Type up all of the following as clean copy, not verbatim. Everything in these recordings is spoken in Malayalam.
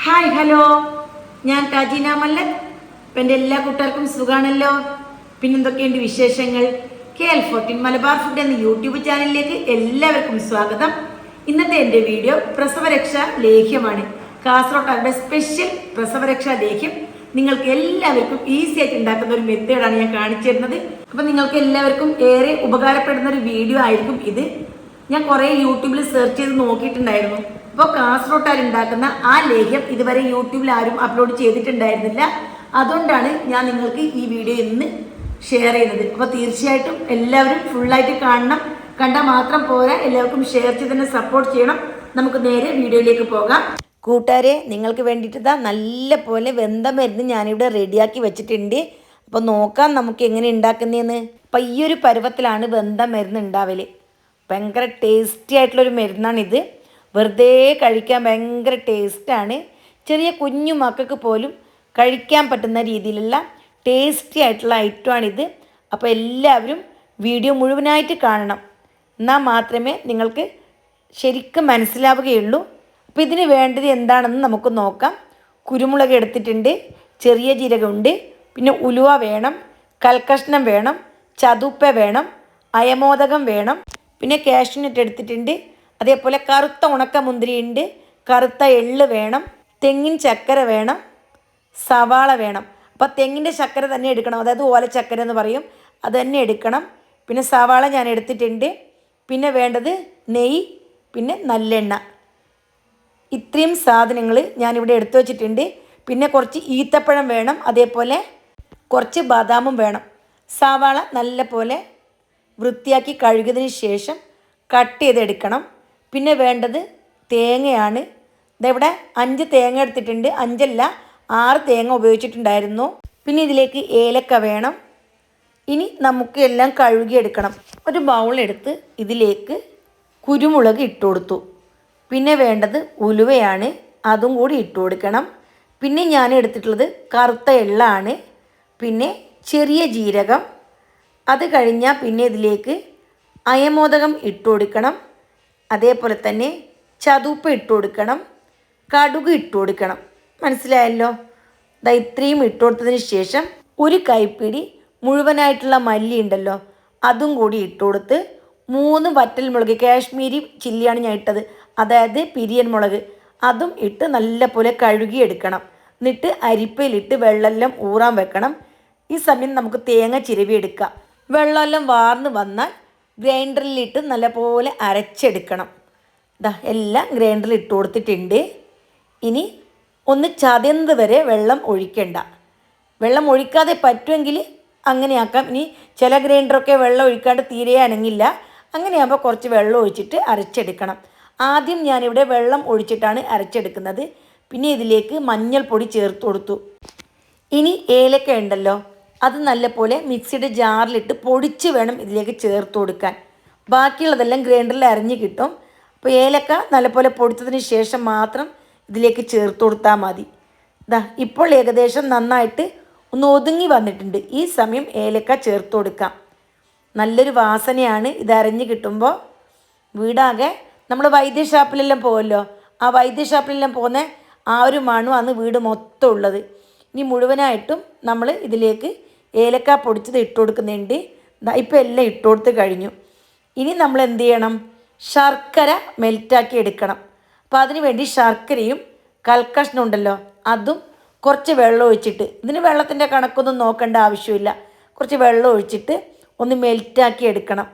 ഹായ് ഹലോ, ഞാൻ ടാജീന മല്ലൻ. ഇപ്പം എൻ്റെ എല്ലാ കൂട്ടുകാർക്കും സുഖമാണല്ലോ. പിന്നെന്തൊക്കെയുണ്ട് വിശേഷങ്ങൾ? KL14 മലബാർ ഫുഡ് എന്ന യൂട്യൂബ് ചാനലിലേക്ക് എല്ലാവർക്കും സ്വാഗതം. ഇന്നത്തെ എൻ്റെ വീഡിയോ പ്രസവരക്ഷാ ലേഹ്യമാണ്. കാസർഗോഡ് സ്പെഷ്യൽ പ്രസവരക്ഷാ ലേഹ്യം നിങ്ങൾക്ക് എല്ലാവർക്കും ഈസി ആയിട്ട് ഉണ്ടാക്കുന്ന ഒരു മെത്തേഡാണ് ഞാൻ കാണിച്ചു തരുന്നത്. അപ്പം നിങ്ങൾക്ക് എല്ലാവർക്കും ഏറെ ഉപകാരപ്പെടുന്ന ഒരു വീഡിയോ ആയിരിക്കും ഇത്. ഞാൻ കുറേ യൂട്യൂബിൽ സെർച്ച് ചെയ്ത് നോക്കിയിട്ടുണ്ടായിരുന്നു. അപ്പോൾ കാസർഗോഡ് ഉണ്ടാക്കുന്ന ആ ലേഹ്യം ഇതുവരെ യൂട്യൂബിൽ ആരും അപ്ലോഡ് ചെയ്തിട്ടുണ്ടായിരുന്നില്ല. അതുകൊണ്ടാണ് ഞാൻ നിങ്ങൾക്ക് ഈ വീഡിയോ ഇന്ന് ഷെയർ ചെയ്യുന്നത്. അപ്പോൾ തീർച്ചയായിട്ടും എല്ലാവരും ഫുള്ളായിട്ട് കാണണം. കണ്ടാൽ മാത്രം പോരാ, എല്ലാവർക്കും ഷെയർ ചെയ്ത് തന്നെ സപ്പോർട്ട് ചെയ്യണം. നമുക്ക് നേരെ വീഡിയോയിലേക്ക് പോകാം. കൂട്ടുകാരെ, നിങ്ങൾക്ക് വേണ്ടിയിട്ട് നല്ല പോലെ വെന്ത മരുന്ന് ഞാനിവിടെ റെഡിയാക്കി വെച്ചിട്ടുണ്ട്. അപ്പോൾ നോക്കാം നമുക്ക് എങ്ങനെ ഉണ്ടാക്കുന്നതെന്ന്. അപ്പം ഈ ഒരു പരുവത്തിലാണ് വെന്ത മരുന്ന് ഉണ്ടാവല്. ഭയങ്കര ടേസ്റ്റി ആയിട്ടുള്ളൊരു മരുന്നാണിത്. വെറുതെ കഴിക്കാൻ ഭയങ്കര ടേസ്റ്റാണ്. ചെറിയ കുഞ്ഞു മക്കൾക്ക് പോലും കഴിക്കാൻ പറ്റുന്ന രീതിയിലുള്ള ടേസ്റ്റി ആയിട്ടുള്ള ഐറ്റമാണിത്. അപ്പോൾ എല്ലാവരും വീഡിയോ മുഴുവനായിട്ട് കാണണം, എന്നാൽ മാത്രമേ നിങ്ങൾക്ക് ശരിക്കും മനസ്സിലാവുകയുള്ളൂ. അപ്പോൾ ഇതിന് വേണ്ടത് എന്താണെന്ന് നമുക്ക് നോക്കാം. കുരുമുളക് എടുത്തിട്ടുണ്ട്, ചെറിയ ജീരകമുണ്ട്, പിന്നെ ഉലുവ വേണം, കൽക്കഷ്ണം വേണം, ചതുപ്പ വേണം, അയമോദകം വേണം, പിന്നെ കാഷ്യൂനട്ട് എടുത്തിട്ടുണ്ട്, അതേപോലെ കറുത്ത ഉണക്കമുന്തിരിയുണ്ട്, കറുത്ത എള്ള് വേണം, തെങ്ങിൻ ചക്കര വേണം, സവാള വേണം. അപ്പോൾ തെങ്ങിൻ്റെ ചക്കര തന്നെ എടുക്കണം, അതായത് ഓലച്ചക്കര എന്ന് പറയും, അത് തന്നെ എടുക്കണം. പിന്നെ സവാള ഞാൻ എടുത്തിട്ടുണ്ട്. പിന്നെ വേണ്ടത് നെയ്യ്, പിന്നെ നല്ലെണ്ണ. ഇത്രയും സാധനങ്ങൾ ഞാനിവിടെ എടുത്തു വച്ചിട്ടുണ്ട്. പിന്നെ കുറച്ച് ഈത്തപ്പഴം വേണം, അതേപോലെ കുറച്ച് ബദാമും വേണം. സവാള നല്ല പോലെ വൃത്തിയാക്കി കഴുകിയതിന് ശേഷം കട്ട് ചെയ്തെടുക്കണം. പിന്നെ വേണ്ടത് തേങ്ങയാണ്. ഇതെവിടെ 5 തേങ്ങ എടുത്തിട്ടുണ്ട്, 5 അല്ല 6 തേങ്ങ ഉപയോഗിച്ചിട്ടുണ്ടായിരുന്നു. പിന്നെ ഇതിലേക്ക് ഏലക്ക വേണം. ഇനി നമുക്ക് എല്ലാം കഴുകിയെടുക്കണം. ഒരു ബൗളെടുത്ത് ഇതിലേക്ക് കുരുമുളക് ഇട്ട് കൊടുത്തു. പിന്നെ വേണ്ടത് ഉലുവയാണ്, അതും കൂടി ഇട്ട് കൊടുക്കണം. പിന്നെ ഞാൻ എടുത്തിട്ടുള്ളത് കറുത്ത എള്ളാണ്, പിന്നെ ചെറിയ ജീരകം. അത് കഴിഞ്ഞാൽ പിന്നെ ഇതിലേക്ക് അയമോദകം ഇട്ട് കൊടുക്കണം, അതേപോലെ തന്നെ ചതുപ്പ് ഇട്ട് കൊടുക്കണം, കടുക് ഇട്ട് കൊടുക്കണം. മനസ്സിലായല്ലോ? ഇത്രയും ഇട്ട് കൊടുത്തതിന് ശേഷം ഒരു കൈപ്പിടി മുഴുവനായിട്ടുള്ള മല്ലി ഉണ്ടല്ലോ, അതും കൂടി ഇട്ട് കൊടുത്ത് 3 വറ്റൽമുളക്, കാശ്മീരി ചില്ലിയാണ് ഞാൻ ഇട്ടത്, അതായത് പിരിയൻ മുളക്, അതും ഇട്ട് നല്ല പോലെ കഴുകിയെടുക്കണം. എന്നിട്ട് അരിപ്പയിലിട്ട് വെള്ളമെല്ലാം ഊറാൻ വെക്കണം. ഈ സമയം നമുക്ക് തേങ്ങ ചിരവിയെടുക്കാം. വെള്ളമെല്ലാം വാർന്ന് വന്നാൽ ഗ്രൈൻഡറിലിട്ട് നല്ലപോലെ അരച്ചെടുക്കണം. എല്ലാം ഗ്രൈൻഡറിൽ ഇട്ട് കൊടുത്തിട്ടുണ്ട്. ഇനി ഒന്ന് ചതയുന്നത് വരെ വെള്ളം ഒഴിക്കണ്ട. വെള്ളം ഒഴിക്കാതെ പറ്റുമെങ്കിൽ അങ്ങനെയാക്കാം. ഇനി ചില ഗ്രൈൻഡറൊക്കെ വെള്ളം ഒഴിക്കാണ്ട് തീരെ അനങ്ങില്ല. അങ്ങനെയാകുമ്പോൾ കുറച്ച് വെള്ളം ഒഴിച്ചിട്ട് അരച്ചെടുക്കണം. ആദ്യം ഞാനിവിടെ വെള്ളം ഒഴിച്ചിട്ടാണ് അരച്ചെടുക്കുന്നത്. പിന്നെ ഇതിലേക്ക് മഞ്ഞൾപ്പൊടി ചേർത്ത് കൊടുത്തു. ഇനി ഏലക്ക ഉണ്ടല്ലോ, അത് നല്ലപോലെ മിക്സിയുടെ ജാറിലിട്ട് പൊടിച്ച് വേണം ഇതിലേക്ക് ചേർത്ത് കൊടുക്കാൻ. ബാക്കിയുള്ളതെല്ലാം ഗ്രൈൻഡറിൽ അരിഞ്ഞ് കിട്ടും. അപ്പോൾ ഏലക്ക നല്ലപോലെ പൊടിച്ചതിന് ശേഷം മാത്രം ഇതിലേക്ക് ചേർത്ത് കൊടുത്താൽ മതി. ഇപ്പോൾ ഏകദേശം നന്നായിട്ട് ഒന്ന് ഒതുങ്ങി വന്നിട്ടുണ്ട്. ഈ സമയം ഏലക്ക ചേർത്ത് കൊടുക്കാം. നല്ലൊരു വാസനയാണ് ഇത് അരഞ്ഞ് കിട്ടുമ്പോൾ. വീടാകെ നമ്മൾ വൈദ്യഷാപ്പിലെല്ലാം പോകുമല്ലോ, ആ വൈദ്യഷാപ്പിലെല്ലാം പോകുന്ന ആ ഒരു മണമാണ് വീട് മൊത്തം ഉള്ളത്. ഇനി മുഴുവനായിട്ടും നമ്മൾ ഇതിലേക്ക് ഏലക്ക പൊടിച്ചത് ഇട്ട് കൊടുക്കുന്നുണ്ട്. ഇപ്പോൾ എല്ലാം ഇട്ട് കൊടുത്ത് കഴിഞ്ഞു. ഇനി നമ്മൾ എന്ത് ചെയ്യണം? ശർക്കര മെൽറ്റാക്കി എടുക്കണം. അപ്പോൾ അതിന് വേണ്ടി ശർക്കരയും കൽക്കഷ്ണം ഉണ്ടല്ലോ, അതും കുറച്ച് വെള്ളം ഒഴിച്ചിട്ട്, ഇതിന് വെള്ളത്തിൻ്റെ കണക്കൊന്നും നോക്കേണ്ട ആവശ്യമില്ല, കുറച്ച് വെള്ളം ഒഴിച്ചിട്ട് ഒന്ന് മെൽറ്റാക്കി എടുക്കണം.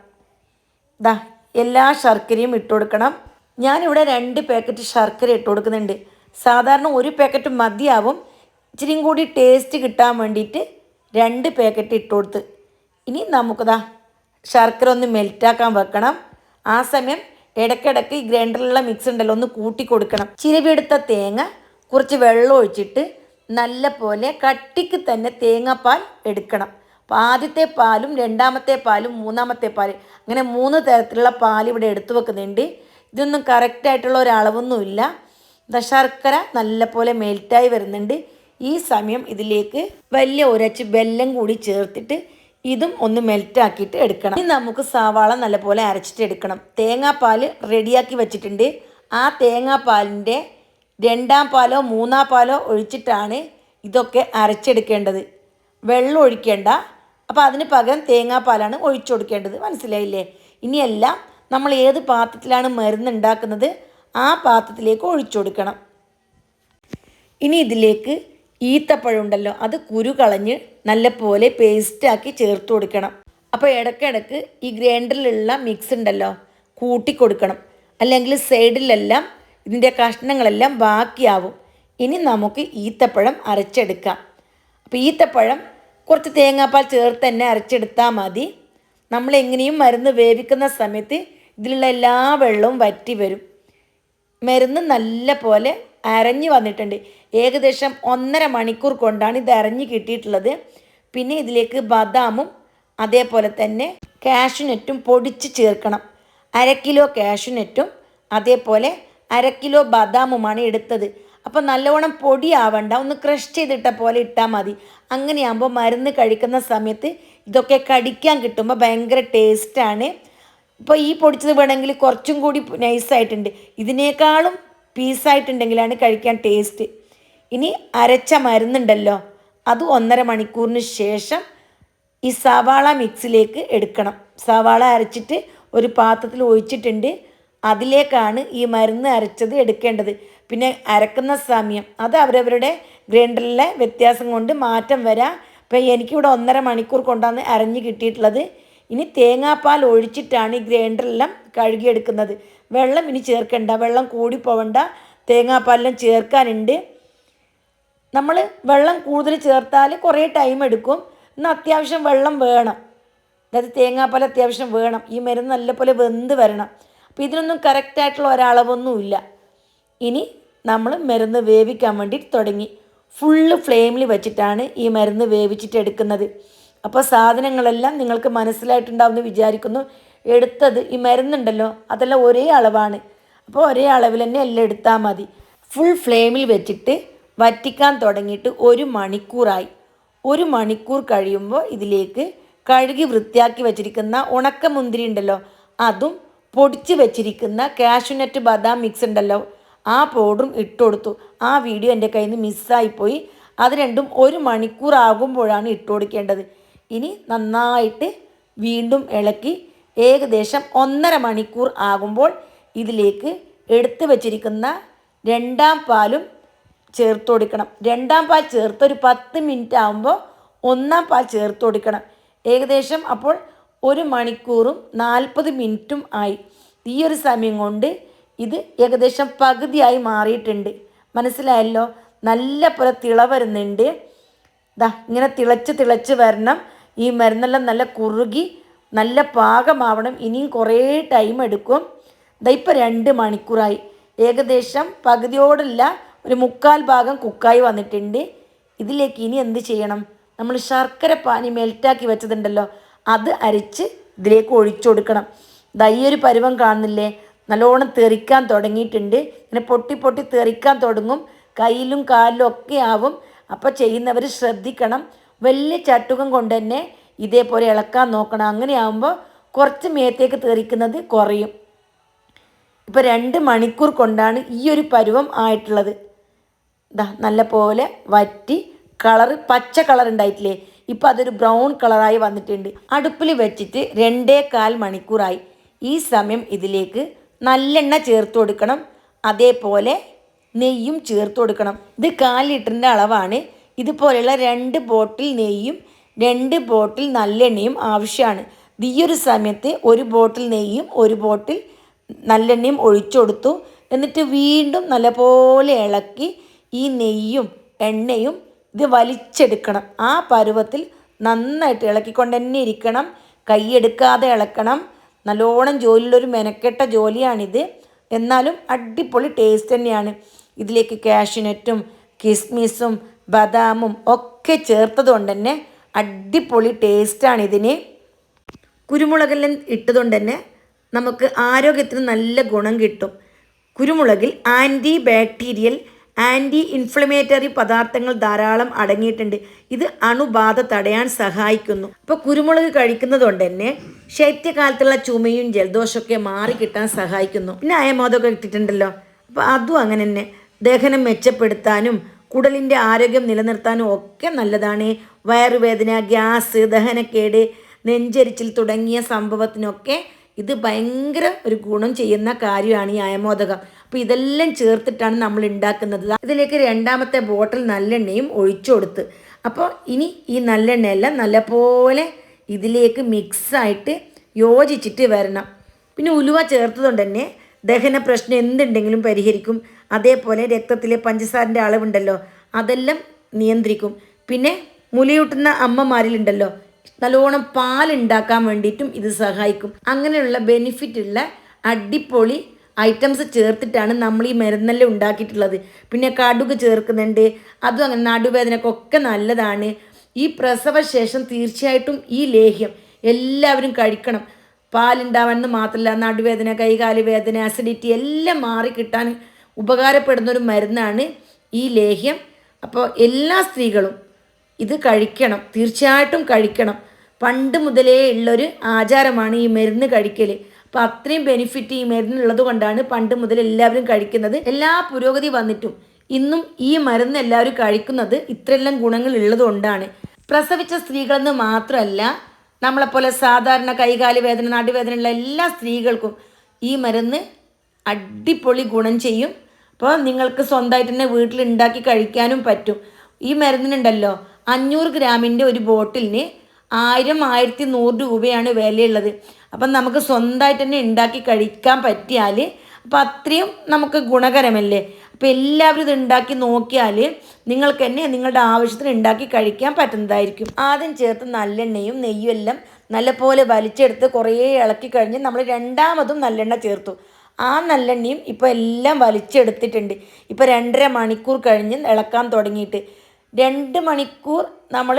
എല്ലാ ശർക്കരയും ഇട്ട് കൊടുക്കണം. ഞാനിവിടെ 2 പാക്കറ്റ് ശർക്കര ഇട്ട് കൊടുക്കുന്നുണ്ട്. സാധാരണ 1 പാക്കറ്റ് മതിയാവും. ഇച്ചിരിയും കൂടി ടേസ്റ്റ് കിട്ടാൻ വേണ്ടിയിട്ട് 2 പാക്കറ്റ് ഇട്ട് കൊടുത്ത്. ഇനി നമുക്കതാ ശർക്കര ഒന്ന് മെൽറ്റാക്കാൻ വെക്കണം. ആ സമയം ഇടയ്ക്കിടയ്ക്ക് ഈ ഗ്രൈൻഡറിലുള്ള മിക്സ് ഉണ്ടല്ലോ ഒന്ന് കൂട്ടി കൊടുക്കണം. ചിരവിയെടുത്ത തേങ്ങ കുറച്ച് വെള്ളം ഒഴിച്ചിട്ട് നല്ല പോലെ കട്ടിക്ക് തന്നെ തേങ്ങാപ്പാൽ എടുക്കണം. അപ്പോൾ ആദ്യത്തെ പാലും, രണ്ടാമത്തെ പാലും, മൂന്നാമത്തെ പാൽ, അങ്ങനെ 3 തരത്തിലുള്ള പാൽ ഇവിടെ എടുത്തു വെക്കുന്നുണ്ട്. ഇതൊന്നും കറക്റ്റായിട്ടുള്ള ഒരളവൊന്നുമില്ല. ശർക്കര നല്ല പോലെ മെൽറ്റായി വരുന്നുണ്ട്. ഈ സമയം ഇതിലേക്ക് വലിയ ഒരച്ച് വെല്ലം കൂടി ചേർത്തിട്ട് ഇതും ഒന്ന് മെൽറ്റാക്കിയിട്ട് എടുക്കണം. ഇനി നമുക്ക് സവാള നല്ലപോലെ അരച്ചിട്ട് എടുക്കണം. തേങ്ങാപ്പാൽ റെഡിയാക്കി വെച്ചിട്ടുണ്ട്. ആ തേങ്ങാപ്പാലിൻ്റെ രണ്ടാം പാലോ മൂന്നാം പാലോ ഒഴിച്ചിട്ടാണ് ഇതൊക്കെ അരച്ചെടുക്കേണ്ടത്. വെള്ളം ഒഴിക്കേണ്ട. അപ്പോൾ അതിന് പകരം തേങ്ങാപ്പാലാണ് ഒഴിച്ചു കൊടുക്കേണ്ടത്. മനസ്സിലായില്ലേ? ഇനിയെല്ലാം നമ്മൾ ഏത് പാത്രത്തിലാണ് മരുന്ന് ഉണ്ടാക്കുന്നത് ആ പാത്രത്തിലേക്ക് ഒഴിച്ചു കൊടുക്കണം. ഇനി ഇതിലേക്ക് ഈത്തപ്പഴം ഉണ്ടല്ലോ, അത് കുരു കളഞ്ഞ് നല്ലപോലെ പേസ്റ്റാക്കി ചേർത്ത് കൊടുക്കണം. അപ്പോൾ ഇടയ്ക്കിടയ്ക്ക് ഈ ഗ്രൈൻഡറിലുള്ള മിക്സ് ഉണ്ടല്ലോ കൂട്ടിക്കൊടുക്കണം, അല്ലെങ്കിൽ സൈഡിലെല്ലാം ഇതിൻ്റെ കഷ്ണങ്ങളെല്ലാം ബാക്കിയാവും. ഇനി നമുക്ക് ഈത്തപ്പഴം അരച്ചെടുക്കാം. അപ്പോൾ ഈത്തപ്പഴം കുറച്ച് തേങ്ങാപ്പാൽ ചേർത്ത് തന്നെ അരച്ചെടുത്താൽ മതി. നമ്മളെങ്ങനെയും മരുന്ന് വേവിക്കുന്ന സമയത്ത് ഇതിലുള്ള എല്ലാ വെള്ളവും വറ്റി വരും. മരുന്ന് നല്ല പോലെ അരഞ്ഞ് വന്നിട്ടുണ്ട്. ഏകദേശം 1.5 മണിക്കൂർ കൊണ്ടാണ് ഇത് അരഞ്ഞ് കിട്ടിയിട്ടുള്ളത്. പിന്നെ ഇതിലേക്ക് ബദാമും അതേപോലെ തന്നെ കാഷ്യൂനട്ടും പൊടിച്ച് ചേർക്കണം. 1/2 കിലോ കാഷ്യൂനട്ടും അതേപോലെ 1/2 കിലോ ബദാമുമാണ് എടുത്തത്. അപ്പോൾ നല്ലവണ്ണം പൊടിയാവണ്ട, ഒന്ന് ക്രഷ് ചെയ്തിട്ട പോലെ ഇട്ടാൽ മതി. അങ്ങനെയാകുമ്പോൾ മരുന്ന് കഴിക്കുന്ന സമയത്ത് ഇതൊക്കെ കടിക്കാൻ കിട്ടുമ്പോൾ ഭയങ്കര ടേസ്റ്റാണ്. ഇപ്പോൾ ഈ പൊടിച്ചത് വേണമെങ്കിൽ കുറച്ചും കൂടി നൈസായിട്ടുണ്ട്, ഇതിനേക്കാളും പീസായിട്ടുണ്ടെങ്കിലാണ് കഴിക്കാൻ ടേസ്റ്റ്. ഇനി അരച്ച മരുന്നുണ്ടല്ലോ അത് 1.5 മണിക്കൂറിന് ശേഷം ഈ സവാള മിക്സിലേക്ക് എടുക്കണം. സവാള അരച്ചിട്ട് ഒരു പാത്രത്തിൽ ഒഴിച്ചിട്ടുണ്ട്. അതിലേക്കാണ് ഈ മരുന്ന് അരച്ചത് എടുക്കേണ്ടത്. പിന്നെ അരക്കുന്ന സമയം അത് അവരവരുടെ ഗ്രൈൻഡറിലെ വ്യത്യാസം കൊണ്ട് മാറ്റം വരാം. ഇപ്പോൾ എനിക്കിവിടെ 1.5 മണിക്കൂർ കൊണ്ടാണ് അരഞ്ഞ് കിട്ടിയിട്ടുള്ളത്. ഇനി തേങ്ങാപ്പാൽ ഒഴിച്ചിട്ടാണ് ഈ ഗ്രൈൻഡറെല്ലാം കഴുകിയെടുക്കുന്നത്. വെള്ളം ഇനി ചേർക്കണ്ട, വെള്ളം കൂടി പോവണ്ട, തേങ്ങാപ്പാലെല്ലാം ചേർക്കാനുണ്ട്. നമ്മൾ വെള്ളം കൂടുതൽ ചേർത്താൽ കുറേ ടൈം എടുക്കും. എന്നാൽ അത്യാവശ്യം വെള്ളം വേണം, അതായത് തേങ്ങാപ്പാൽ അത്യാവശ്യം വേണം. ഈ മരുന്ന് നല്ലപോലെ വെന്ത് വരണം. അപ്പോൾ ഇതിനൊന്നും കറക്റ്റായിട്ടുള്ള ഒരളവൊന്നുമില്ല. ഇനി നമ്മൾ മരുന്ന് വേവിക്കാൻ വേണ്ടി തുടങ്ങി. ഫുള്ള് ഫ്ലെയിമിൽ വെച്ചിട്ടാണ് ഈ മരുന്ന് വേവിച്ചിട്ട് എടുക്കുന്നത്. അപ്പോൾ സാധനങ്ങളെല്ലാം നിങ്ങൾക്ക് മനസ്സിലായിട്ടുണ്ടാവുമെന്ന് വിചാരിക്കുന്നു. എടുത്തത് ഈ മരുന്നുണ്ടല്ലോ അതെല്ലാം ഒരേ അളവാണ്. അപ്പോൾ ഒരേ അളവിൽ തന്നെ എല്ലാം എടുത്താൽ മതി. ഫുൾ ഫ്ലെയിമിൽ വെച്ചിട്ട് വറ്റിക്കാൻ തുടങ്ങിയിട്ട് 1 മണിക്കൂറായി. 1 മണിക്കൂർ കഴിയുമ്പോൾ ഇതിലേക്ക് കഴുകി വൃത്തിയാക്കി വെച്ചിരിക്കുന്ന ഉണക്കമുന്തിരി ഉണ്ടല്ലോ അതും പൊടിച്ച് വെച്ചിരിക്കുന്ന കാഷ്യൂനട്ട് ബദാം മിക്സ് ഉണ്ടല്ലോ ആ പൗഡറും ഇട്ടുകൊടുത്തു. ആ വീഡിയോ എൻ്റെ കയ്യിൽ നിന്ന് മിസ്സായിപ്പോയി. അത് രണ്ടും 1 മണിക്കൂർ ആകുമ്പോഴാണ് ഇട്ട് കൊടുക്കേണ്ടത്. ഇനി നന്നായിട്ട് വീണ്ടും ഇളക്കി ഏകദേശം 1.5 മണിക്കൂർ ആകുമ്പോൾ ഇതിലേക്ക് എടുത്ത് വെച്ചിരിക്കുന്ന രണ്ടാം പാലും ചേർത്ത് കൊടുക്കണം. രണ്ടാം പാൽ ചേർത്ത് ഒരു 10 മിനിറ്റ് ആകുമ്പോൾ ഒന്നാം പാൽ ചേർത്ത് കൊടുക്കണം. ഏകദേശം അപ്പോൾ 1 മണിക്കൂറും 40 മിനിറ്റും ആയി. ഈ ഒരു സമയം കൊണ്ട് ഇത് ഏകദേശം പകുതിയായി മാറിയിട്ടുണ്ട്. മനസ്സിലായല്ലോ? നല്ല പോലെ തിള വരുന്നുണ്ട്. ഇങ്ങനെ തിളച്ച് വരണം. ഈ മരുന്നെല്ലാം നല്ല കുറുകി നല്ല പാകമാവണം. ഇനിയും കുറേ ടൈം എടുക്കും. ഇപ്പോൾ 2 മണിക്കൂറായി. ഏകദേശം പകുതിയോടല്ല ഒരു 1/4 ഭാഗം കുക്കായി വന്നിട്ടുണ്ട്. ഇതിലേക്ക് ഇനി എന്ത് ചെയ്യണം? നമ്മൾ ശർക്കര പാനി മെൽറ്റാക്കി വെച്ചതുണ്ടല്ലോ അത് അരിച്ച് ഇതിലേക്ക് ഒഴിച്ചു കൊടുക്കണം. ഈ ഒരു പരുവം കാണുന്നില്ലേ? നല്ലോണം തെറിക്കാൻ തുടങ്ങിയിട്ടുണ്ട്. ഇങ്ങനെ പൊട്ടി തെറിക്കാൻ തുടങ്ങും. കയ്യിലും കാലിലും ഒക്കെ ആവും. അപ്പോൾ ചെയ്യുന്നവർ ശ്രദ്ധിക്കണം. വലിയ ചട്ടുകം കൊണ്ട് തന്നെ ഇതേപോലെ ഇളക്കാൻ നോക്കണം. അങ്ങനെയാകുമ്പോൾ കുറച്ച് മേത്തേക്ക് തെറിക്കുന്നത് കുറയും. ഇപ്പോൾ 2 മണിക്കൂർ കൊണ്ടാണ് ഈ ഒരു പരുവം ആയിട്ടുള്ളത്. നല്ല പോലെ വറ്റി കളറ് പച്ച കളർ ഉണ്ടായിട്ടില്ലേ, ഇപ്പോൾ അതൊരു ബ്രൗൺ കളറായി വന്നിട്ടുണ്ട്. അടുപ്പിൽ വെച്ചിട്ട് 2.25 മണിക്കൂറായി. ഈ സമയം ഇതിലേക്ക് നല്ലെണ്ണ ചേർത്ത് കൊടുക്കണം. അതേപോലെ നെയ്യും ചേർത്ത് കൊടുക്കണം. ഇത് 1/4 ലിറ്ററിൻ്റെ അളവാണ്. ഇതുപോലെയുള്ള 2 ബോട്ടിൽ നെയ്യും 2 ബോട്ടിൽ നല്ലെണ്ണയും ആവശ്യമാണ്. ഈ ഒരു സമയത്ത് 1 ബോട്ടിൽ നെയ്യും 1 ബോട്ടിൽ നല്ലെണ്ണയും ഒഴിച്ചു കൊടുത്തു. എന്നിട്ട് വീണ്ടും നല്ലപോലെ ഇളക്കി ഈ നെയ്യും എണ്ണയും ഇത് വലിച്ചെടുക്കണം. ആ പരുവത്തിൽ നന്നായിട്ട് ഇളക്കിക്കൊണ്ട് തന്നെ ഇരിക്കണം. കൈയെടുക്കാതെ ഇളക്കണം. നല്ലോണം ജോലിയുള്ളൊരു മെനക്കെട്ട ജോലിയാണിത്. എന്നാലും അടിപൊളി ടേസ്റ്റ് തന്നെയാണ്. ഇതിലേക്ക് കാഷ്യൂനട്ടും കിസ്മിസും ബദാമും ഒക്കെ ചേർത്തത് കൊണ്ട് തന്നെ അടിപൊളി ടേസ്റ്റാണ് ഇതിന്. കുരുമുളകെല്ലാം ഇട്ടതുകൊണ്ട് തന്നെ നമുക്ക് ആരോഗ്യത്തിന് നല്ല ഗുണം കിട്ടും. കുരുമുളകിൽ ആൻറ്റി ബാക്ടീരിയൽ ആൻറ്റി ഇൻഫ്ലമേറ്ററി പദാർത്ഥങ്ങൾ ധാരാളം അടങ്ങിയിട്ടുണ്ട്. ഇത് അണുബാധ തടയാൻ സഹായിക്കുന്നു. അപ്പോൾ കുരുമുളക് കഴിക്കുന്നത് കൊണ്ട് തന്നെ ശൈത്യകാലത്തുള്ള ചുമയും ജലദോഷമൊക്കെ മാറി കിട്ടാൻ സഹായിക്കുന്നു. പിന്നെ അയമോദമൊക്കെ ഇട്ടിട്ടുണ്ടല്ലോ, അപ്പോൾ അതും അങ്ങനെ തന്നെ. ദഹനം മെച്ചപ്പെടുത്താനും കുടലിൻ്റെ ആരോഗ്യം നിലനിർത്താനും ഒക്കെ നല്ലതാണ്. വയറുവേദന, ഗ്യാസ്, ദഹനക്കേട്, നെഞ്ചരിച്ചിൽ തുടങ്ങിയ സംഭവത്തിനൊക്കെ ഇത് ഭയങ്കര ഒരു ഗുണം ചെയ്യുന്ന കാര്യമാണ് ഈ അയമോദകം. അപ്പോൾ ഇതെല്ലാം ചേർത്തിട്ടാണ് നമ്മൾ ഉണ്ടാക്കുന്നത്. ഇതിലേക്ക് രണ്ടാമത്തെ ബോട്ടിൽ നല്ലെണ്ണയും ഒഴിച്ചു കൊടുത്ത്, അപ്പോൾ ഇനി ഈ നല്ലെണ്ണയെല്ലാം നല്ലപോലെ ഇതിലേക്ക് മിക്സായിട്ട് യോജിച്ചിട്ട് വരണം. പിന്നെ ഉലുവ ചേർത്തതുകൊണ്ട് തന്നെ ദഹന പ്രശ്നം എന്തുണ്ടെങ്കിലും പരിഹരിക്കും. അതേപോലെ രക്തത്തിലെ പഞ്ചസാരൻ്റെ അളവുണ്ടല്ലോ അതെല്ലാം നിയന്ത്രിക്കും. പിന്നെ മുലയൂട്ടുന്ന അമ്മമാരിലുണ്ടല്ലോ നല്ലോണം പാലുണ്ടാക്കാൻ വേണ്ടിയിട്ടും ഇത് സഹായിക്കും. അങ്ങനെയുള്ള ബെനിഫിറ്റ് ഉള്ള അടിപൊളി ഐറ്റംസ് ചേർത്തിട്ടാണ് നമ്മൾ ഈ മരുന്നെല്ലാം ഉണ്ടാക്കിയിട്ടുള്ളത്. പിന്നെ കടുക് ചേർക്കുന്നുണ്ട്, അതും അങ്ങനെ നടുവേദനക്കൊക്കെ നല്ലതാണ്. ഈ പ്രസവശേഷം തീർച്ചയായിട്ടും ഈ ലേഹ്യം എല്ലാവരും കഴിക്കണം. പാലുണ്ടാവാനെന്ന് മാത്രമല്ല, നടുവേദന, കൈകാല് വേദന, അസിഡിറ്റി എല്ലാം മാറിക്കിട്ടാൻ ഉപകാരപ്പെടുന്നൊരു മരുന്നാണ് ഈ ലേഹ്യം. അപ്പോൾ എല്ലാ സ്ത്രീകളും ഇത് കഴിക്കണം, തീർച്ചയായിട്ടും കഴിക്കണം. പണ്ട് മുതലേ ഉള്ളൊരു ആചാരമാണ് ഈ മരുന്ന് കഴിക്കൽ. അപ്പോൾ അത്രയും ബെനിഫിറ്റ് ഈ മരുന്നിനുള്ളത് കൊണ്ടാണ് പണ്ട് മുതൽ എല്ലാവരും കഴിക്കുന്നത്. എല്ലാ പുരോഗതി വന്നിട്ടും ഇന്നും ഈ മരുന്ന് എല്ലാവരും കഴിക്കുന്നത് ഇത്രയെല്ലാം ഗുണങ്ങൾ ഉള്ളത് കൊണ്ടാണ്. പ്രസവിച്ച സ്ത്രീകളെന്ന് മാത്രമല്ല, നമ്മളെപ്പോലെ സാധാരണ കൈകാല് വേദന, നടുവേദനയുള്ള എല്ലാ സ്ത്രീകൾക്കും ഈ മരുന്ന് അടിപൊളി ഗുണം ചെയ്യും. അപ്പോൾ നിങ്ങൾക്ക് സ്വന്തമായിട്ട് തന്നെ വീട്ടിൽ ഉണ്ടാക്കി കഴിക്കാനും പറ്റും. ഈ മരുന്നിനുണ്ടല്ലോ 500 ഗ്രാമിൻ്റെ ഒരു ബോട്ടിലിന് 1000-1100 രൂപയാണ് വിലയുള്ളത്. അപ്പം നമുക്ക് സ്വന്തമായിട്ട് തന്നെ ഉണ്ടാക്കി കഴിക്കാൻ പറ്റിയാൽ അപ്പോൾ അത്രയും നമുക്ക് ഗുണകരമല്ലേ. അപ്പോൾ എല്ലാവരും ഇത് ഉണ്ടാക്കി നോക്കിയാൽ നിങ്ങൾക്ക് തന്നെ നിങ്ങളുടെ ആവശ്യത്തിന് ഉണ്ടാക്കി കഴിക്കാൻ പറ്റുന്നതായിരിക്കും. ആദ്യം ചേർത്ത് നല്ലെണ്ണയും നെയ്യും എല്ലാം നല്ലപോലെ വലിച്ചെടുത്ത് കുറേ ഇളക്കി കഴിഞ്ഞ് നമ്മൾ രണ്ടാമതും നല്ലെണ്ണ ചേർത്തു. ആ നല്ലെണ്ണയും ഇപ്പോൾ എല്ലാം വലിച്ചെടുത്തിട്ടുണ്ട്. ഇപ്പോൾ 2.5 മണിക്കൂർ കഴിഞ്ഞ് ഇളക്കാൻ തുടങ്ങിയിട്ട് 2 മണിക്കൂർ നമ്മൾ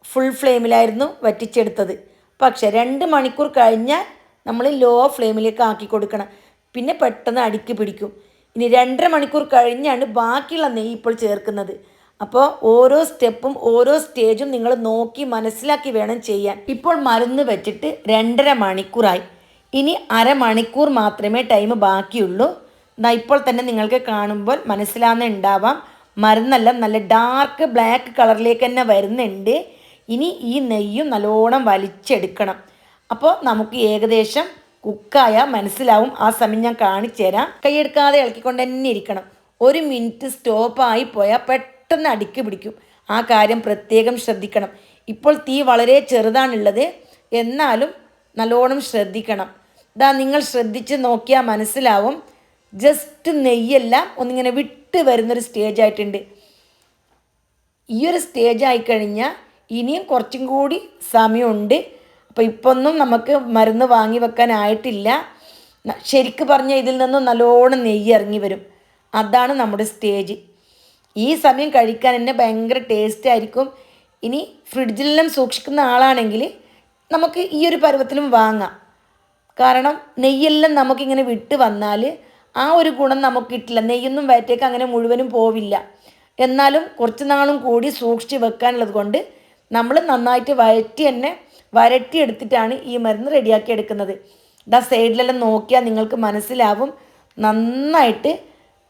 ഫുൾ ഫ്ലെയിമിലായിരുന്നു വറ്റിച്ചെടുത്തത്. പക്ഷേ 2 മണിക്കൂർ കഴിഞ്ഞാൽ നമ്മൾ ലോ ഫ്ലെയിമിലേക്ക് ആക്കി കൊടുക്കണം. പിന്നെ പെട്ടെന്ന് അടുക്കി പിടിക്കും. ഇനി 2.5 മണിക്കൂർ കഴിഞ്ഞാണ് ബാക്കിയുള്ള നെയ്യ് ഇപ്പോൾ ചേർക്കുന്നത്. അപ്പോൾ ഓരോ സ്റ്റെപ്പും ഓരോ സ്റ്റേജും നിങ്ങൾ നോക്കി മനസ്സിലാക്കി വേണം ചെയ്യാൻ. ഇപ്പോൾ മരുന്ന് വെച്ചിട്ട് 2.5 മണിക്കൂറായി. ഇനി അരമണിക്കൂർ മാത്രമേ ടൈം ബാക്കിയുള്ളൂ. ഇപ്പോൾ തന്നെ നിങ്ങൾക്ക് കാണുമ്പോൾ മനസ്സിലാവുന്നുണ്ടാവാം, മരുന്നെല്ലാം നല്ല ഡാർക്ക് ബ്ലാക്ക് കളറിലേക്ക് തന്നെ വരുന്നുണ്ട്. ഇനി ഈ നെയ്യും നല്ലോണം വലിച്ചെടുക്കണം. അപ്പോൾ നമുക്ക് ഏകദേശം കുക്കായ മനസ്സിലാവും. ആ സമയം ഞാൻ കാണിച്ചു തരാം. കൈയെടുക്കാതെ ഇളക്കിക്കൊണ്ട് തന്നെ ഇരിക്കണം. 1 മിനിറ്റ് സ്റ്റോപ്പായി പോയാൽ പെട്ടെന്ന് അടുക്കി പിടിക്കും. ആ കാര്യം പ്രത്യേകം ശ്രദ്ധിക്കണം. ഇപ്പോൾ തീ വളരെ ചെറുതാണുള്ളത്, എന്നാലും നല്ലോണം ശ്രദ്ധിക്കണം. നിങ്ങൾ ശ്രദ്ധിച്ച് നോക്കിയാൽ മനസ്സിലാവും. ജസ്റ്റ് നെയ്യെല്ലാം ഒന്നിങ്ങനെ വിട്ട് വരുന്നൊരു സ്റ്റേജായിട്ടുണ്ട്. ഈ ഒരു സ്റ്റേജ് ആയിക്കഴിഞ്ഞാൽ ഇനിയും കുറച്ചും കൂടി സമയമുണ്ട്. അപ്പോൾ ഇപ്പൊന്നും നമുക്ക് മരുന്ന് വാങ്ങി വെക്കാനായിട്ടില്ല. ശരിക്ക് പറഞ്ഞാൽ ഇതിൽ നിന്നും നല്ലോണം നെയ്യ് ഇറങ്ങി വരും. അതാണ് നമ്മുടെ സ്റ്റേജ്. ഈ സമയം കഴിക്കാൻ തന്നെ ഭയങ്കര ടേസ്റ്റ് ആയിരിക്കും. ഇനി ഫ്രിഡ്ജിലെല്ലാം സൂക്ഷിക്കുന്ന ആളാണെങ്കിൽ നമുക്ക് ഈ ഒരു പരുവത്തിലും വാങ്ങാം. കാരണം നെയ്യെല്ലാം നമുക്കിങ്ങനെ വിട്ട് വന്നാൽ ആ ഒരു ഗുണം നമുക്ക് കിട്ടില്ല. നെയ്യൊന്നും വയറ്റേക്ക് അങ്ങനെ മുഴുവനും പോവില്ല. എന്നാലും കുറച്ച് നാളും കൂടി സൂക്ഷിച്ച് വെക്കാനുള്ളത് കൊണ്ട് നമ്മൾ നന്നായിട്ട് വരട്ടിയെടുത്തിട്ടാണ് ഈ മരുന്ന് റെഡിയാക്കി എടുക്കുന്നത്. സൈഡിലെല്ലാം നോക്കിയാൽ നിങ്ങൾക്ക് മനസ്സിലാവും, നന്നായിട്ട്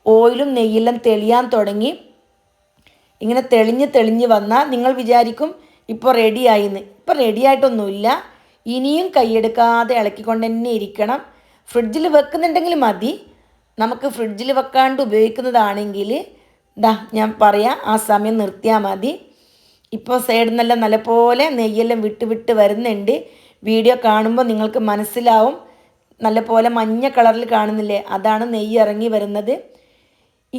ഓയിലും നെയ്യെല്ലാം തെളിയാൻ തുടങ്ങി. ഇങ്ങനെ തെളിഞ്ഞ് വന്നാൽ നിങ്ങൾ വിചാരിക്കും ഇപ്പോൾ റെഡിയായിന്ന്. ഇപ്പോൾ റെഡിയായിട്ടൊന്നുമില്ല. ഇനിയും കൈയെടുക്കാതെ ഇളക്കിക്കൊണ്ട് തന്നെ ഇരിക്കണം. ഫ്രിഡ്ജിൽ വെക്കുന്നുണ്ടെങ്കിൽ മതി. നമുക്ക് ഫ്രിഡ്ജിൽ വെക്കാണ്ട് ഉപയോഗിക്കുന്നതാണെങ്കിൽ ഞാൻ പറയാം, ആ സമയം നിർത്തിയാൽ മതി. ഇപ്പോൾ സൈഡിൽ നിന്നെല്ലാം നല്ലപോലെ നെയ്യെല്ലാം വിട്ട് വരുന്നുണ്ട്. വീഡിയോ കാണുമ്പോൾ നിങ്ങൾക്ക് മനസ്സിലാവും, നല്ലപോലെ മഞ്ഞ കളറിൽ കാണുന്നില്ലേ, അതാണ് നെയ്യ് ഇറങ്ങി വരുന്നത്.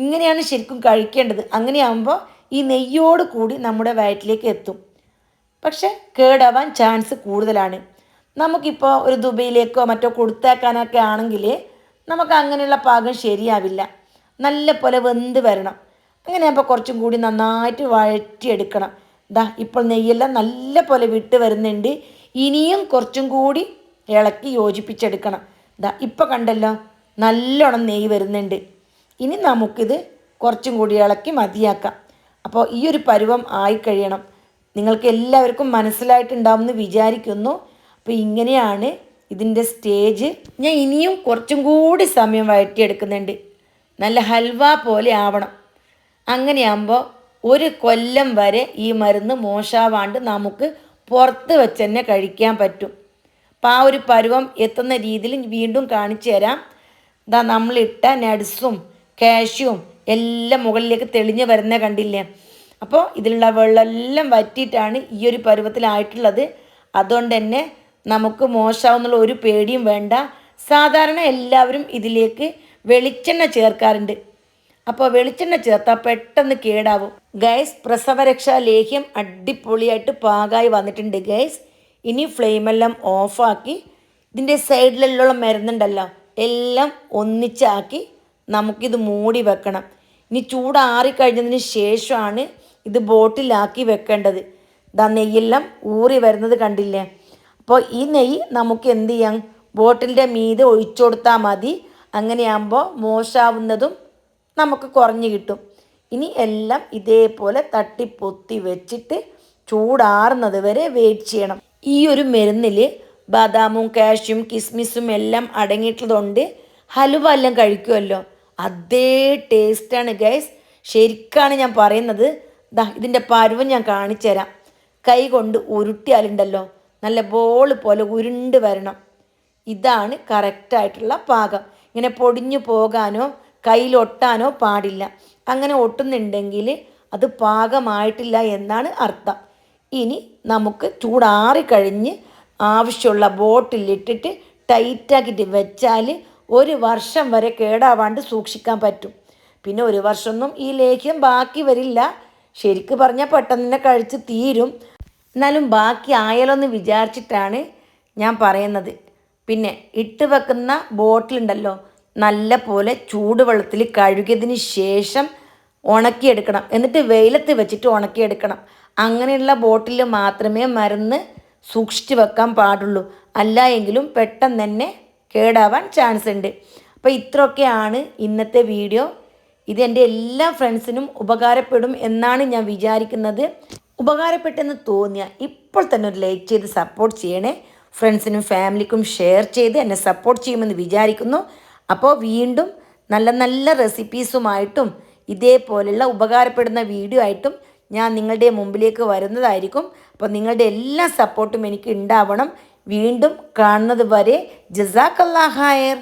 ഇങ്ങനെയാണ് ശരിക്കും കഴിക്കേണ്ടത്. അങ്ങനെയാകുമ്പോൾ ഈ നെയ്യോട് കൂടി നമ്മുടെ വയറ്റിലേക്ക് എത്തും. പക്ഷെ കേടാവാൻ ചാൻസ് കൂടുതലാണ്. നമുക്കിപ്പോൾ ഒരു ദുബൈയിലേക്കോ മറ്റോ കൊടുത്തേക്കാനൊക്കെ ആണെങ്കിൽ നമുക്ക് അങ്ങനെയുള്ള പാകം ശരിയാവില്ല. നല്ല പോലെ വെന്ത് വരണം. അങ്ങനെയാകുമ്പോൾ കുറച്ചും കൂടി നന്നായിട്ട് വഴറ്റിയെടുക്കണം. ഇപ്പോൾ നെയ്യെല്ലാം നല്ല പോലെ വിട്ട് വരുന്നുണ്ട്. ഇനിയും കുറച്ചും കൂടി ഇളക്കി യോജിപ്പിച്ചെടുക്കണം. ഇപ്പോൾ കണ്ടല്ലോ, നല്ലോണം നെയ്യ് വരുന്നുണ്ട്. ഇനി നമുക്കിത് കുറച്ചും കൂടി ഇളക്കി മതിയാക്കാം. അപ്പോൾ ഈ ഒരു പരുവം ആയിക്കഴിയണം. നിങ്ങൾക്ക് എല്ലാവർക്കും മനസ്സിലായിട്ടുണ്ടാവുമെന്ന് വിചാരിക്കുന്നു. അപ്പോൾ ഇങ്ങനെയാണ് ഇതിൻ്റെ സ്റ്റേജ്. ഞാൻ ഇനിയും കുറച്ചും കൂടി സമയം വഴറ്റിയെടുക്കുന്നുണ്ട്. നല്ല ഹൽവ പോലെ ആവണം. അങ്ങനെയാകുമ്പോൾ 1 കൊല്ലം വരെ ഈ മരുന്ന് മോശാവാണ്ട് നമുക്ക് പുറത്ത് വെച്ച് തന്നെ കഴിക്കാൻ പറ്റും. അപ്പോൾ ആ ഒരു പരുവം എത്തുന്ന രീതിയിൽ വീണ്ടും കാണിച്ചു തരാം. ഇതാ നമ്മളിട്ട നട്സും കാഷ്യൂം എല്ലാം മുകളിലേക്ക് തെളിഞ്ഞ് വരുന്ന കണ്ടില്ലേ. അപ്പോൾ ഇതിലുള്ള വെള്ളമെല്ലാം വറ്റിയിട്ടാണ് ഈ ഒരു പരുവത്തിലായിട്ടുള്ളത്. അതുകൊണ്ട് തന്നെ നമുക്ക് മോശമാവുന്നുള്ള ഒരു പേടിയും വേണ്ട. സാധാരണ എല്ലാവരും ഇതിലേക്ക് വെളിച്ചെണ്ണ ചേർക്കാറുണ്ട്. അപ്പോൾ വെളിച്ചെണ്ണ ചേർത്താൽ പെട്ടെന്ന് കേടാവും. ഗൈസ്, പ്രസവരക്ഷാ ലേഹ്യം അടിപൊളിയായിട്ട് പാകമായി വന്നിട്ടുണ്ട് ഗൈസ്. ഇനി ഫ്ലെയിമെല്ലാം ഓഫാക്കി ഇതിൻ്റെ സൈഡിലുള്ള മരുന്നുണ്ടല്ലോ എല്ലാം ഒന്നിച്ചാക്കി നമുക്കിത് മൂടി വെക്കണം. ഇനി ചൂടാറിക്കഴിഞ്ഞതിന് ശേഷമാണ് ഇത് ബോട്ടിലാക്കി വെക്കേണ്ടത്. ഇതാ നെയ്യെല്ലാം ഊറി വരുന്നത് കണ്ടില്ലേ. അപ്പോൾ ഈ നെയ്യ് നമുക്ക് എന്ത് ചെയ്യാം, ബോട്ടിലിൻ്റെ മീതെ ഒഴിച്ചു കൊടുത്താൽ മതി. അങ്ങനെയാകുമ്പോൾ മോശാവുന്നതും നമുക്ക് കുറഞ്ഞു കിട്ടും. ഇനി എല്ലാം ഇതേപോലെ തട്ടിപ്പൊത്തി വെച്ചിട്ട് ചൂടാറുന്നത് വരെ വെയിറ്റ് ചെയ്യണം. ഈ ഒരു മരുന്നിൽ ബദാമും കാഷ്യും കിസ്മിസും എല്ലാം അടങ്ങിയിട്ടുള്ളതുകൊണ്ട് ഹലുവ എല്ലാം കഴിക്കുമല്ലോ, അതേ ടേസ്റ്റാണ് ഗൈസ്. ശരിക്കാണ് ഞാൻ പറയുന്നത്. ഇതിൻ്റെ പരുവം ഞാൻ കാണിച്ചു തരാം. കൈ കൊണ്ട് ഉരുട്ടിയാലുണ്ടല്ലോ നല്ല ബോൾ പോലെ ഉരുണ്ട് വരണം. ഇതാണ് കറക്റ്റായിട്ടുള്ള പാകം. ഇങ്ങനെ പൊടിഞ്ഞു പോകാനോ കയ്യിലൊട്ടാനോ പാടില്ല. അങ്ങനെ ഒട്ടുന്നുണ്ടെങ്കിൽ അത് പാകമായിട്ടില്ല എന്നാണ് അർത്ഥം. ഇനി നമുക്ക് ചൂടാറിക്കഴിഞ്ഞ് ആവശ്യമുള്ള ബോട്ടിലിട്ടിട്ട് ടൈറ്റാക്കിയിട്ട് വെച്ചാൽ 1 വർഷം വരെ കേടാവാണ്ട് സൂക്ഷിക്കാൻ പറ്റും. പിന്നെ 1 വർഷമൊന്നും ഈ ലേഹ്യം ബാക്കി വരില്ല. ശരിക്ക് പറഞ്ഞാൽ പെട്ടെന്ന് തന്നെ കഴിച്ച് തീരും. എന്നാലും ബാക്കി ആയാലോ എന്ന് വിചാരിച്ചിട്ടാണ് ഞാൻ പറയുന്നത്. പിന്നെ ഇട്ട് വെക്കുന്ന ബോട്ടിലുണ്ടല്ലോ നല്ല പോലെ ചൂടുവെള്ളത്തിൽ കഴുകിയതിന് ശേഷം ഉണക്കിയെടുക്കണം. എന്നിട്ട് വെയിലത്ത് വെച്ചിട്ട് ഉണക്കിയെടുക്കണം. അങ്ങനെയുള്ള ബോട്ടിൽ മാത്രമേ മരുന്ന് സൂക്ഷിച്ച് വെക്കാൻ പാടുള്ളൂ. അല്ല എങ്കിലും പെട്ടെന്ന് തന്നെ കേടാവാൻ ചാൻസ് ഉണ്ട്. അപ്പോൾ ഇത്രയൊക്കെയാണ് ഇന്നത്തെ വീഡിയോ. ഇതെൻ്റെ എല്ലാ ഫ്രണ്ട്സിനും ഉപകാരപ്പെടും എന്നാണ് ഞാൻ വിചാരിക്കുന്നത്. ഉപകാരപ്പെട്ടെന്ന് തോന്നിയാൽ ഇപ്പോൾ തന്നെ ഒരു ലൈക്ക് ചെയ്ത് സപ്പോർട്ട് ചെയ്യണേ. ഫ്രണ്ട്സിനും ഫാമിലിക്കും ഷെയർ ചെയ്ത് എന്നെ സപ്പോർട്ട് ചെയ്യുമെന്ന് വിചാരിക്കുന്നു. അപ്പോൾ വീണ്ടും നല്ല നല്ല റെസിപ്പീസുമായിട്ടും ഇതേപോലെയുള്ള ഉപകാരപ്പെടുന്ന വീഡിയോ ആയിട്ടും ഞാൻ നിങ്ങളുടെ മുമ്പിലേക്ക് വരുന്നതായിരിക്കും. അപ്പോൾ നിങ്ങളുടെ എല്ലാ സപ്പോർട്ടും എനിക്ക് ഉണ്ടാവണം. വീണ്ടും കാണുന്നത് വരെ ജസാക്കല്ലാഹ് ഖൈർ.